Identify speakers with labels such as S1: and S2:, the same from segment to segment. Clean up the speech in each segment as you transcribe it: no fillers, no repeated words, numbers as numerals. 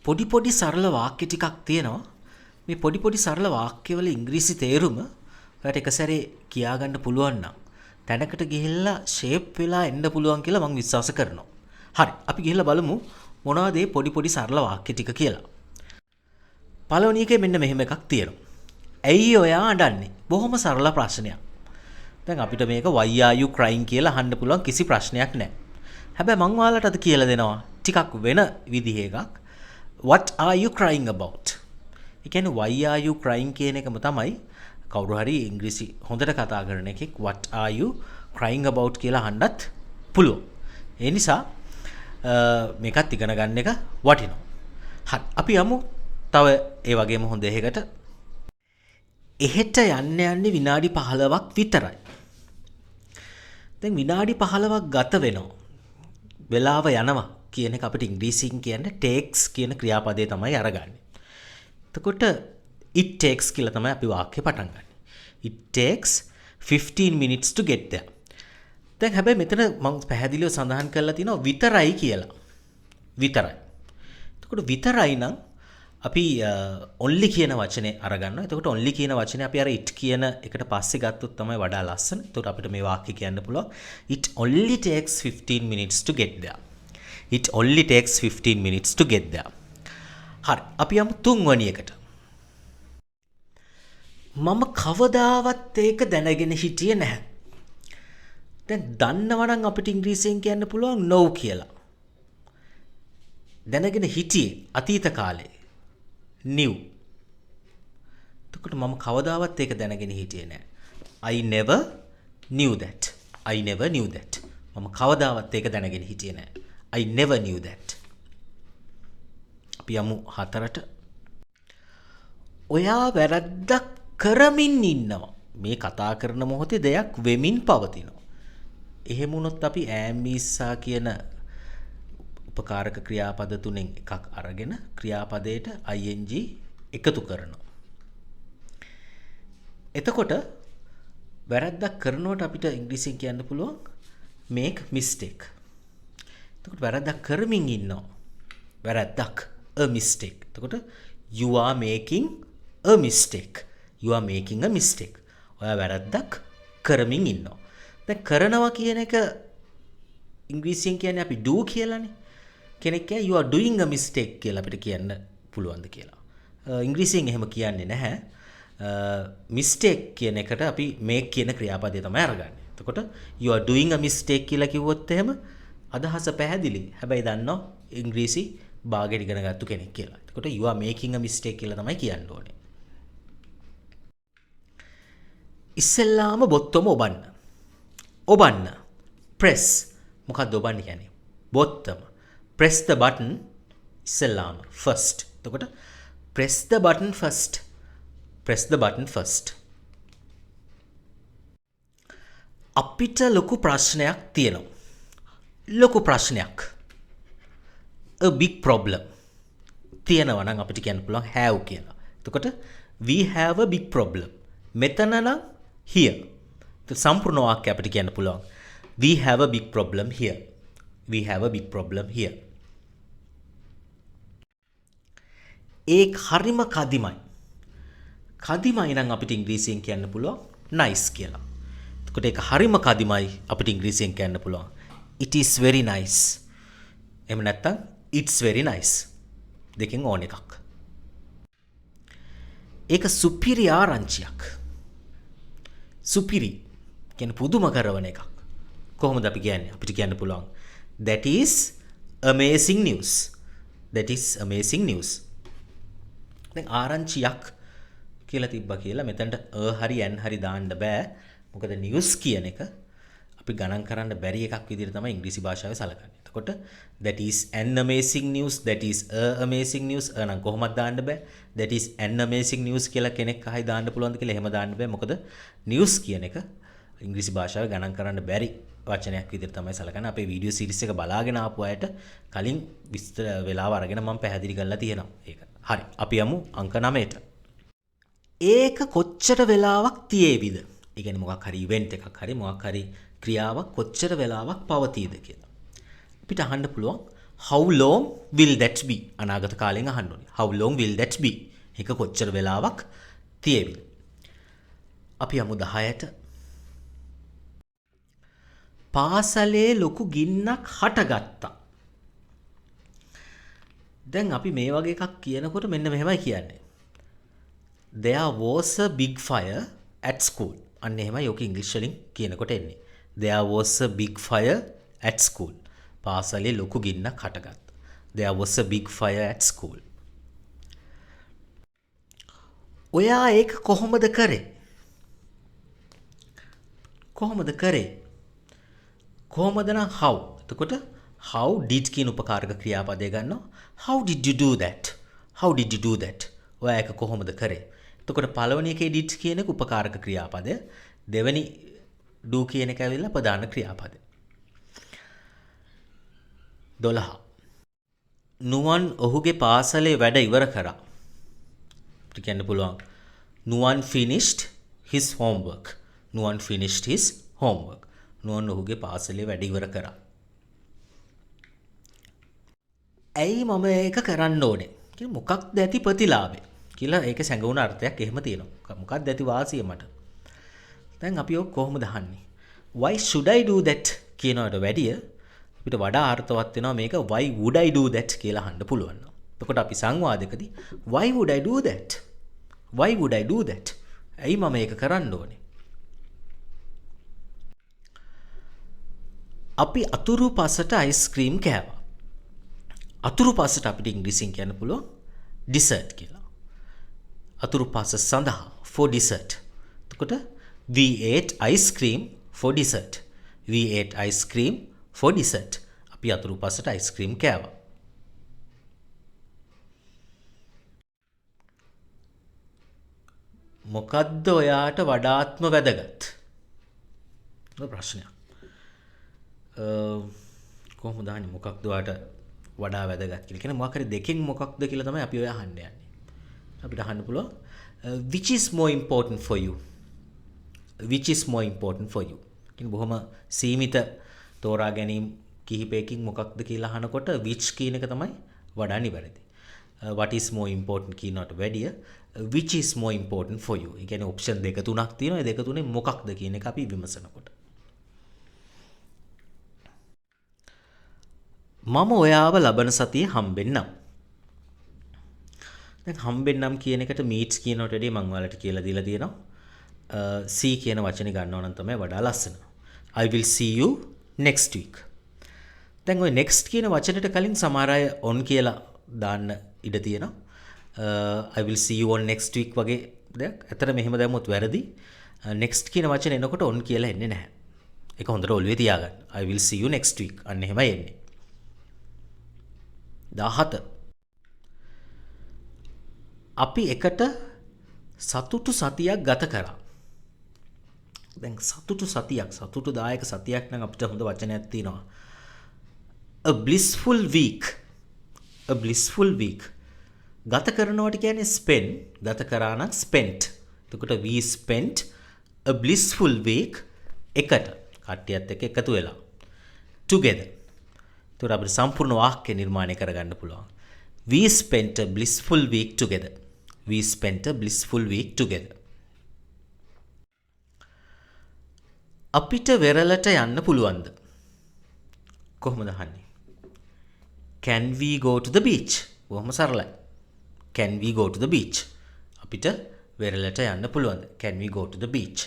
S1: පොඩි පොඩි සරල වාක්‍ය ටිකක් තියෙනවා. මේ පොඩි පොඩි සරල වාක්‍යවල ඉංග්‍රීසි තේරුම ඔයාලට එක සැරේ කියා ගන්න පුළුවන් නම් තැනකට ගිහිල්ලා ෂේප් වෙලා එන්න පුළුවන් කියලා මම විශ්වාස කරනවා. හරි, අපි ගිහිල්ලා බලමු මොනවද මේ පොඩි පොඩි සරල වාක්‍ය ටික කියලා. පළවෙනි එකේ මෙන්න මෙහෙම එකක් තියෙනවා. ඇයි ඔයා අඬන්නේ? බොහොම සරල ප්‍රශ්නයක්. දැන් අපිට මේක why are you crying කියලා අහන්න පුළුවන් කිසි ප්‍රශ්නයක් නැහැ. හැබැයි මං ඔයාලට අද කියලා දෙනවා ටිකක් වෙන විදිහ එකක්. What are you crying about? ඒ කියන්නේ why are you crying කියන එකම තමයි කවුරු හරි ඉංග්‍රීසි හොඳට කතා කරන එකෙක් what are you crying about කියලා අහන්නත් පුළුවන්. ඒ නිසා මේකත් ඉගෙන ගන්න එක වටිනවා. හරි, අපි යමු තව ඒ වගේම හොඳ එකකට. එහෙට යන්නේ විනාඩි 15ක් විතරයි. දැන් විනාඩි 15ක් ගත වෙනවා. වෙලාව යනවා කියන එක අපිට ඉංග්‍රීසියෙන් කියන්නේ takes කියන ක්‍රියාපදේ තමයි අරගන්නේ. එතකොට it takes කියලා තමයි අපි වාක්‍ය පටන් ගන්න. It takes 15 minutes to get there. දැන් හැබැයි මෙතන මම පැහැදිලිව සඳහන් කරලා තිනවා විතරයි කියලා. විතරයි. එතකොට විතරයි නම් අපි only කියන වචනේ අරගන්නවා. එතකොට only කියන වචනේ අපි අර it කියන එකට පස්සේ ගත්තොත් තමයි වඩා ලස්සන. එතකොට අපිට මේ වාක්‍ය කියන්න පුළුවන් it only takes 15 minutes to get there. It only takes 15 minutes to get there. හරි, අපි යමු තුන්වෙනි එකට. මම කවදාවත් ඒක දැනගෙන හිටියේ නැහැ. දැන් දන්නවා නම් අපිට ඉංග්‍රීසියෙන් කියන්න පුළුවන් no කියලා. දැනගෙන හිටියේ අතීත කාලේ new. එතකොට මම කවදාවත් ඒක දැනගෙන හිටියේ නැහැ. I never knew that. I never knew that. මම කවදාවත් ඒක දැනගෙන හිටියේ නැහැ. I never knew that. අපි යමු හතරට. ඔයා වැරද්දක් කරමින් ඉන්නවා. මේ කතා කරන මොහොතේ දෙයක් වෙමින් පවතිනවා. එහෙම වුණොත් අපි ඈම්බීස්සා කියන උපකාරක ක්‍රියාපද තුනෙන් එකක් අරගෙන ක්‍රියාපදයට ing එකතු කරනවා. එතකොට වැරද්දක් කරනකොට අපිට ඉංග්‍රීසියෙන් කියන්න පුළුවන් make mistake. එතකොට වැරද්දක් කරමින් ඉන්නවා. වැරද්දක් a mistake. එතකොට you are making a mistake. You are making a mistake. ඔයා වැරද්දක් කරමින් ඉන්නවා. දැන් කරනවා කියන එක ඉංග්‍රීසියෙන් කියන්නේ අපි do කියලානේ. කෙනෙක් කිය you are doing a mistake කියලා අපිට කියන්න පුළුවන්ද කියලා. ඉංග්‍රීසියෙන් එහෙම කියන්නේ නැහැ. mistake කියන එකට අපි make කියන ක්‍රියාපදේ තමයි අරගන්නේ. එතකොට you are doing a mistake කියලා කිව්වොත් එහෙම අදහස පැහැදිලි. හැබැයි දන්නව ඉංග්‍රීසි භාගයට ඉගෙන ගත්ත කෙනෙක් කියලා. එතකොට you are making a mistake කියලා තමයි කියන්න ඕනේ. ඉස්සෙල්ලාම බොත්තම ඔබන්න. ඔබන්න. press. මොකක්ද ඔබන්න කියන්නේ? බොත්තම. press the button ඉස්සෙල්ලාම first. එතකොට press the button first. press the button first. අපිට ලොකු ප්‍රශ්නයක් තියෙනවා. ලොකු ප්‍රශ්නයක්. a big problem. තියෙනවා නම් අපිට කියන්න පුළුවන් have කියලා. එතකොට we have a big problem. මෙතන නම් here. සම්පූර්ණ වාක්‍ය අපිට කියන්න පුළුවන් we have a big problem here. We have a big problem here. ඒක හරිම කදිමයි. කදිමයි නම් අපිට ඉංග්‍රීසියෙන් කියන්න පුළුවන් nice කියලා. එතකොට ඒක හරිම කදිමයි අපිට ඉංග්‍රීසියෙන් කියන්න පුළුවන් it is very nice. එහෙම නැත්නම් it's very nice. දෙකෙන් ඕන එකක්. ඒක සුපිරි ආරංචියක්. සුපිරි කියන්නේ පුදුම කරවන එකක්. කොහොමද අපි කියන්නේ? අපිට කියන්න පුළුවන් that is amazing news. That is amazing news. දැන් ආරංචියක් කියලා තිබ්බා කියලා මෙතනට හරි n හරි දාන්න බෑ. මොකද news කියන එක අපි ගණන් කරන්න බැරි එකක් විදිහට තමයි ඉංග්‍රීසි භාෂාවේ සලකන්නේ. එතකොට that is an amazing news, that is a amazing news නම් කොහොමද දාන්න බෑ. that is an amazing news කියලා කෙනෙක් අහයි දාන්න පුළුවන්ද කියලා එහෙම දාන්න බෑ. මොකද news කියන එක ඉංග්‍රීසි භාෂාවේ ගණන් කරන්න බැරි වචනයක් විදිහට තමයි සලකන්නේ. අපේ වීඩියෝ සීරීස් එක බලාගෙන ආපු අයට කලින් විස්තර වෙලාව අරගෙන මම පැහැදිලි කරලා තියෙනවා ඒක. හරි. අපි යමු අංක 9ට. ඒක කොච්චර වෙලාවක් තියේවිද? ඒ කියන්නේ මොකක් හරි ඉවෙන්ට් එකක් හරි මොකක් හරි ක්‍රියාවක් කොච්චර වෙලාවක් පවතීද කියලා. අපිට අහන්න පුළුවන් how long will that be? අනාගත කාලෙන් අහන්න ඕනේ. How long will that be? ඒක කොච්චර වෙලාවක් තියේවිද? අපි යමු 10ට. පාසලේ ලොකු ගින්නක් හටගත්තා. දැන් අපි මේ වගේ එකක් කියනකොට මෙන්න මෙහෙමයි කියන්නේ. There was a big fire at school. අන්න එහෙමයි ඔක ඉංග්‍රීසි වලින් කියනකොට එන්නේ. There was a big fire at school. පාසලේ ලොකු ගින්නක් හටගත්තා. There was a big fire at school. ඔයා ඒක කොහොමද කරේ? කොහොමද කරේ? කොහොමද නම් how. එතකොට how did කියන උපකාරක ක්‍රියාපදය ගන්නවා. How did you do that? How did you do that? ඔයා ඒක කොහොමද කරේ? එතකොට පළවෙනි එකේ did කියන එක උපකාරක ක්‍රියාපදය. දෙවෙනි do කියන එක ඇවිල්ලා ප්‍රධාන ක්‍රියාපදය. 12. නුවන් ඔහුගේ පාසලේ වැඩ ඉවර කරා. අපිට කියන්න පුළුවන් නුවන් finished his homework. නුවන් finished his homework. නුවන් ඔහුගේ පාසලේ වැඩ ඉවර කරා. ඇයි මම ඒක කරන්න ඕනේ? කියලා මොකක්ද ඇති ප්‍රතිලාභය? කියලා ඒකේ සැඟවුණ අර්ථයක් එහෙම තියෙනවා. මොකක්ද ඇති වාසිය මට? දැන් අපි ඔක කොහොමද අහන්නේ? Why should I do that කියනවට වැඩිය අපිට වඩා අර්ථවත් වෙනවා මේක why would I do that කියලා අහන්න පුළුවන්. එතකොට අපි සංවාදකදී why would I do that? Why would I do that? ඇයි මම ඒක කරන්න ඕනේ? අපි අතුරු පසට අයිස්ක්‍රීම් කෑවා. අතුරු පසට අපිට ඉංග්‍රීසියෙන් කියන්න පුළුවන් dessert කියලා. අතුරු පස සඳහා for dessert. එතකොට we ate ice cream for dessert. We ate ice cream for dessert. අපි අතුරු පසට අයිස්ක්‍රීම් කෑවා. මොකද්ද ඔයාට වඩාත්ම වැදගත්? ප්‍රශ්නයක්. කොහොමද අහන්නේ මොකක්ද ඔයාට වඩා වැදගත් කියලා? කියන්නේ මොකක් හරි දෙකෙන් මොකක්ද කියලා තමයි අපි ඔය අහන්න යන්නේ. අපිට අහන්න පුළුවන් which is more important for you? Which is more important for you? කියන්නේ බොහොම සීමිත තෝරා ගැනීම කිහිපයකින් මොකක්ද කියලා අහනකොට which කියන එක තමයි වඩා නිවැරදි. What is more important කියනකට වැඩිය which is more important for you? ඒ කියන්නේ ඔප්ෂන් දෙක තුනක් තියෙනවා. ඒ දෙක තුනේ මොකක්ද කියන එක අපි විමසනකොට. මම ඔයාව ලබන සතියේ හම්බෙන්නම්. දැන් හම්බෙන්නම් කියන එකට meet කියනකට වැඩිය මම ඔයාලට කියලා දීලා තියෙනවා. see කියන වචනේ ගන්නවා නම් තමයි වඩා ලස්සන. I will see you next week. දැන් ඔය next කියන වචනෙට කලින් සමහර අය on කියලා දාන්න ඉඩ තියෙනවා. I will see you on next week වගේ දෙයක්. ඇත්තට මෙහෙම දැම්මොත් වැරදි. next කියන වචනේ එනකොට on කියලා එන්නේ නැහැ. ඒක හොඳට ඔළුවේ තියාගන්න. I will see you next week. අන්න එහෙමයි එන්නේ. 17. අපි එකට සතුටු සතියක් ගත කරා. දැන් සතුටු සතියක්, සතුටුදායක සතියක් නම් අපිට හොඳ වචනයක් තියෙනවා. A blissful week. A blissful week. ගත කරනවට කියන්නේ spend. ගත කරා නම් spent. එතකොට we spent a blissful week එකට. කට්ටියත් එක්ක එකතු වෙලා. Together. එතකොට අපිට සම්පූර්ණ වාක්‍ය නිර්මාණය කරගන්න පුළුවන්. We spent a blissful week together. We spent a blissful week together. අපිට වෙරළට යන්න පුළුවන්ද? කොහොමද අහන්නේ? Can we go to the beach? බොහොම සරලයි. Can we go to the beach? අපිට වෙරළට යන්න පුළුවන්ද? Can we go to the beach?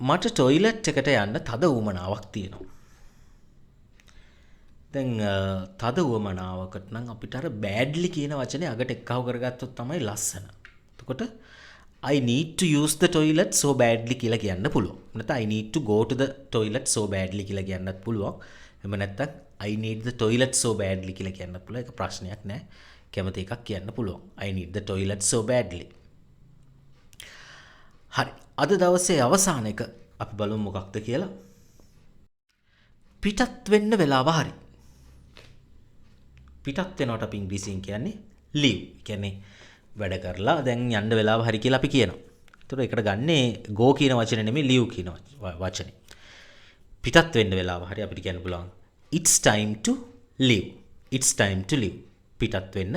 S1: මට টয়ලට් එකට යන්න තද උවමනාවක් තියෙනවා. දැන් තද උවමනාවකට නම් අපිට අර badly කියන වචනේ අගට එක්කව කරගත්තොත් තමයි ලස්සන. එතකොට I need to use the toilet so badly කියලා කියන්න පුළුවන්. නැත්නම් I need to go to the toilet so badly කියලා කියන්නත් පුළුවන්. එහෙම නැත්නම් I need the toilet so badly කියලා කියන්නත් පුළුවන්. ඒක ප්‍රශ්නයක් නෑ. කැමති එකක් කියන්න පුළුවන්. I need the toilet so badly. හරි. අද දවසේ අවසාන එක අපි බලමු මොකක්ද කියලා. පිටත් වෙන්න වෙලාව හරි. පිටත් වෙනවට අපි ඉංග්‍රීසියෙන් කියන්නේ leave. කියන්නේ වැඩ කරලා දැන් යන්න වෙලාව හරි කියලා අපි කියනවා. ඒතර ඒකට ගන්නේ go කියන වචනේ නෙමෙයි leave කියන වචනේ. පිටත් වෙන්න වෙලාව හරි අපිට කියන්න පුළුවන් it's time to leave. it's time to leave. පිටත් වෙන්න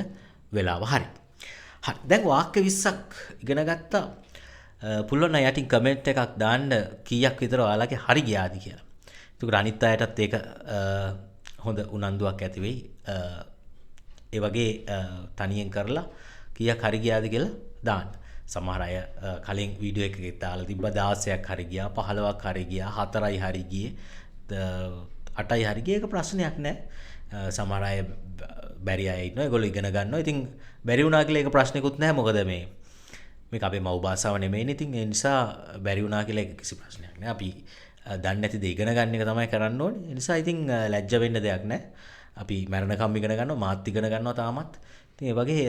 S1: වෙලාව හරි. හරි. දැන් වාක්‍ය 20ක් ඉගෙන ගත්තා. පුළුවන් නම් යටින් කමෙන්ට් එකක් දාන්න කීයක් විතර ඔයාලගේ හරි ගියාද කියලා. එතකොට අනිත් අයටත් ඒක හොඳ උනන්දුවක් ඇති වෙයි. ඒ වගේ තනියෙන් කරලා කීයක් හරි ගියාද කියලා දාන්න. සමහර අය කලින් වීඩියෝ එකකට දාලා තිබ්බා 16ක් හරි ගියා 15ක් හරි ගියා 4යි හරි ගියේ 8යි හරි ගියේ ඒක ප්‍රශ්නයක් නෑ. සමහර අය බැරි අය ඉන්නවා ඒගොල්ලෝ ඉගෙන ගන්නවා. ඉතින් බැරි වුණා කියලා ඒක ප්‍රශ්නකුත් නෑ. මොකද මේක අපේ මව් භාෂාව නෙමෙයිනේ. ඉතින් ඒ නිසා බැරි වුණා කියලා ඒක කිසි ප්‍රශ්නයක් නෑ. අපි දන්නේ නැති දේ ඉගෙන ගන්න එක තමයි කරන්න ඕනේ. ඒ නිසා ඉතින් ලැජ්ජ වෙන්න දෙයක් නෑ. අපි මරණකම් ඉගෙන ගන්නවා මාත් ඉගෙන ගන්නවා තාමත්. ඉතින් ඒ වගේ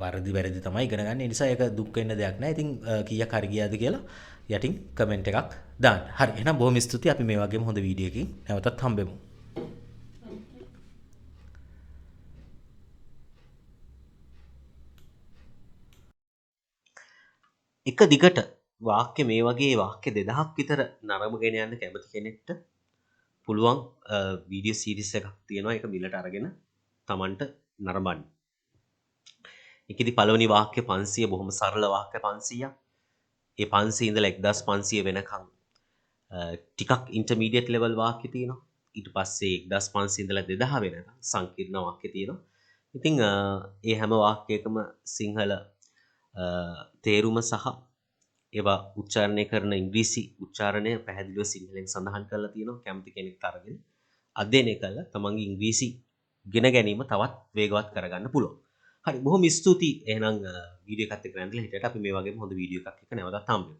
S1: වැරදි තමයි ඉගෙන ගන්න. ඒ නිසා ඒක දුක් වෙන්න දෙයක් නෑ. ඉතින් කීයක් හරි ගියාද කියලා යටින් කමෙන්ට් එකක් දාන්න. හරි. එහෙනම් බොහොම ස්තුතියි. අපි මේ වගේම හොඳ වීඩියෝ එකකින් නැවතත් හම්බෙමු. එක දිගට වාක්‍ය මේ වගේ වාක්‍ය 2000ක් විතර නරඹගෙන යන්න කැමති කෙනෙක්ට පුළුවන් වීඩියෝ සීරීස් එකක් තියෙනවා. ඒක මිලට අරගෙන Tamanට නරඹන්න. ඒකෙදි පළවෙනි වාක්‍ය 500 බොහොම සරල වාක්‍ය 500ක්. ඒ 500 ඉඳලා 1500 වෙනකන් ටිකක් ඉන්ටර්මීඩියට් ලෙවල් වාක්‍ය තියෙනවා. ඊට පස්සේ 1500 ඉඳලා 2000 වෙනකන් සංකීර්ණ වාක්‍ය තියෙනවා. ඉතින් ඒ හැම වාක්‍යයකම සිංහල තේරුම සහ ඒවා උච්චාරණය කරන ඉංග්‍රීසි උච්චාරණය පැහැදිලිව සිංහලෙන් සඳහන් කරලා තියෙනවා. කැමති කෙනෙක් අරගෙන අධ්‍යයනය කළා තමන්ගේ ඉංග්‍රීසි ඉගෙන ගැනීම තවත් වේගවත් කරගන්න පුළුවන්. හරි බොහොම ස්තුතියි. එහෙනම් වීඩියෝ එකත් එක්ක නැන්දලා හිටියට අපි මේ වගේම හොඳ වීඩියෝ එකක් එක්ක නැවතත් හම්බෙමු.